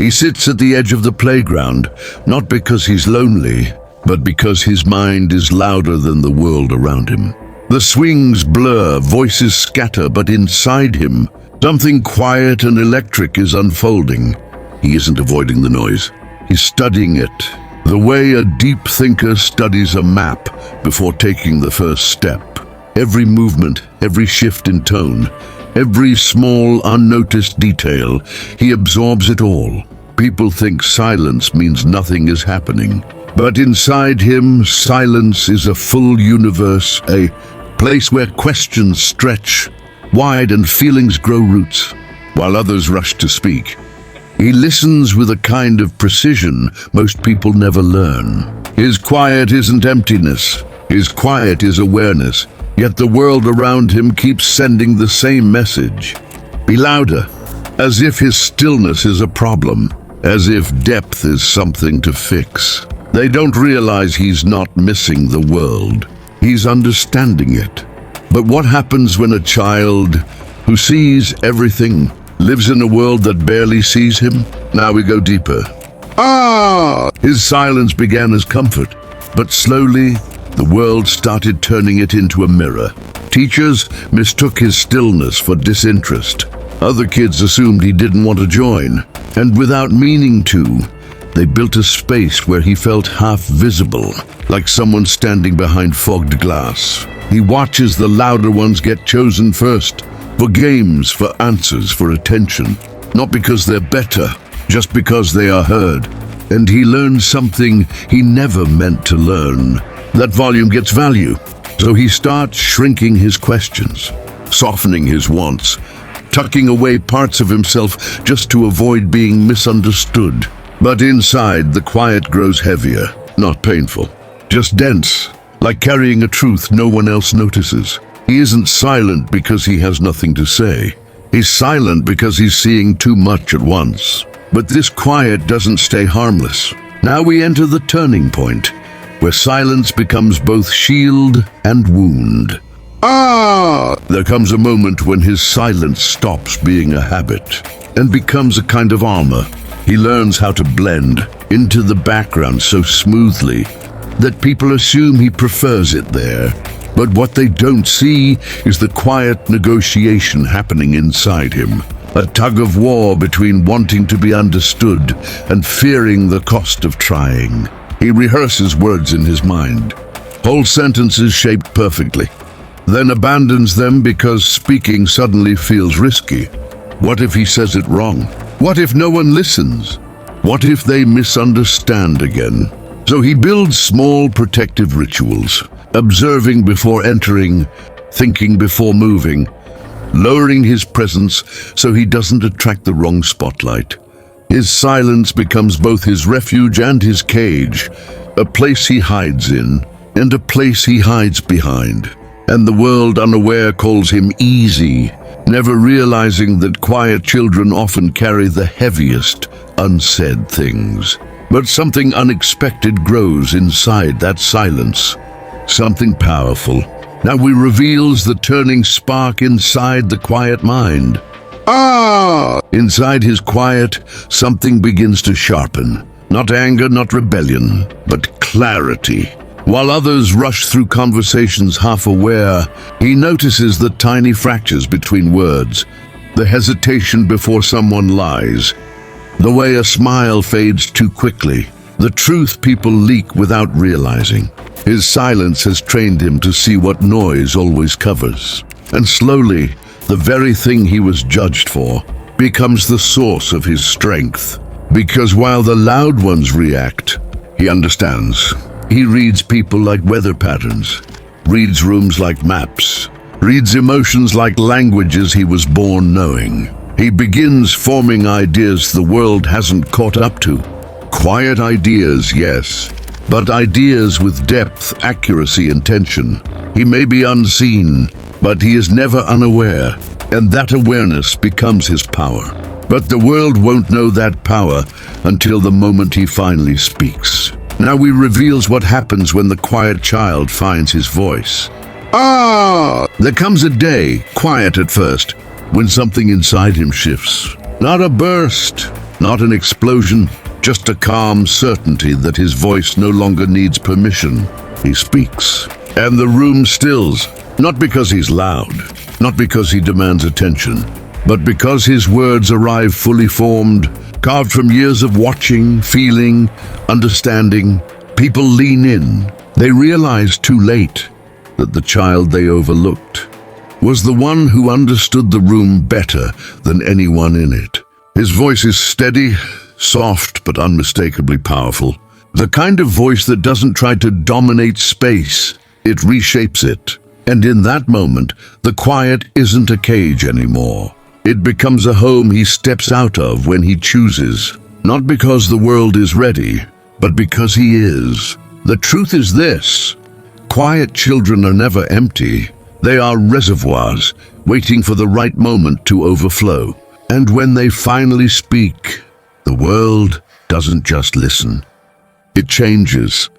He sits at the edge of the playground, not because he's lonely, but because his mind is louder than the world around him. The swings blur, voices scatter, but inside him, something quiet and electric is unfolding. He isn't avoiding the noise. He's studying it, the way a deep thinker studies a map before taking the first step. Every movement, every shift in tone, every small, unnoticed detail, he absorbs it all. People think silence means nothing is happening. But inside him, silence is a full universe, a place where questions stretch wide and feelings grow roots, while others rush to speak. He listens with a kind of precision most people never learn. His quiet isn't emptiness. His quiet is awareness. Yet the world around him keeps sending the same message. Be louder, as if his stillness is a problem, as if depth is something to fix. They don't realize he's not missing the world. He's understanding it. But what happens when a child who sees everything lives in a world that barely sees him? Now we go deeper. His silence began as comfort, but slowly the world started turning it into a mirror. Teachers mistook his stillness for disinterest. Other kids assumed he didn't want to join, and without meaning to, they built a space where he felt half visible, like someone standing behind fogged glass. He watches the louder ones get chosen first, for games, for answers, for attention. Not because they're better, just because they are heard. And he learns something he never meant to learn. That volume gets value. So he starts shrinking his questions, softening his wants, tucking away parts of himself just to avoid being misunderstood. But inside, the quiet grows heavier, not painful, just dense, like carrying a truth no one else notices. He isn't silent because he has nothing to say. He's silent because he's seeing too much at once. But this quiet doesn't stay harmless. Now we enter the turning point, where silence becomes both shield and wound. There comes a moment when his silence stops being a habit and becomes a kind of armor. He learns how to blend into the background so smoothly that people assume he prefers it there. But what they don't see is the quiet negotiation happening inside him. A tug of war between wanting to be understood and fearing the cost of trying. He rehearses words in his mind, whole sentences shaped perfectly, then abandons them because speaking suddenly feels risky. What if he says it wrong? What if no one listens? What if they misunderstand again? So he builds small protective rituals, observing before entering, thinking before moving, lowering his presence so he doesn't attract the wrong spotlight. His silence becomes both his refuge and his cage, a place he hides in and a place he hides behind. And the world unaware calls him easy, never realizing that quiet children often carry the heaviest unsaid things. But something unexpected grows inside that silence, something powerful. Now he reveals the turning spark inside the quiet mind. Inside his quiet, something begins to sharpen. Not anger, not rebellion, but clarity. While others rush through conversations half aware, he notices the tiny fractures between words, the hesitation before someone lies, the way a smile fades too quickly, the truth people leak without realizing. His silence has trained him to see what noise always covers. And slowly, the very thing he was judged for becomes the source of his strength. Because while the loud ones react, he understands. He reads people like weather patterns, reads rooms like maps, reads emotions like languages he was born knowing. He begins forming ideas the world hasn't caught up to. Quiet ideas, yes, but ideas with depth, accuracy, and tension. He may be unseen, but he is never unaware, and that awareness becomes his power. But the world won't know that power until the moment he finally speaks. Now he reveals what happens when the quiet child finds his voice. There comes a day, quiet at first, when something inside him shifts. Not a burst, Not an explosion, just a calm certainty that his voice no longer needs permission. He speaks, and the room stills, not because he's loud, not because he demands attention, but because his words arrive fully formed, carved from years of watching, feeling, understanding. People lean in. They realize too late that the child they overlooked was the one who understood the room better than anyone in it. His voice is steady, soft, but unmistakably powerful. The kind of voice that doesn't try to dominate space, it reshapes it. And in that moment, the quiet isn't a cage anymore. It becomes a home he steps out of when he chooses, not because the world is ready, but because he is. The truth is this: quiet children are never empty. They are reservoirs, waiting for the right moment to overflow. And when they finally speak, the world doesn't just listen. It changes.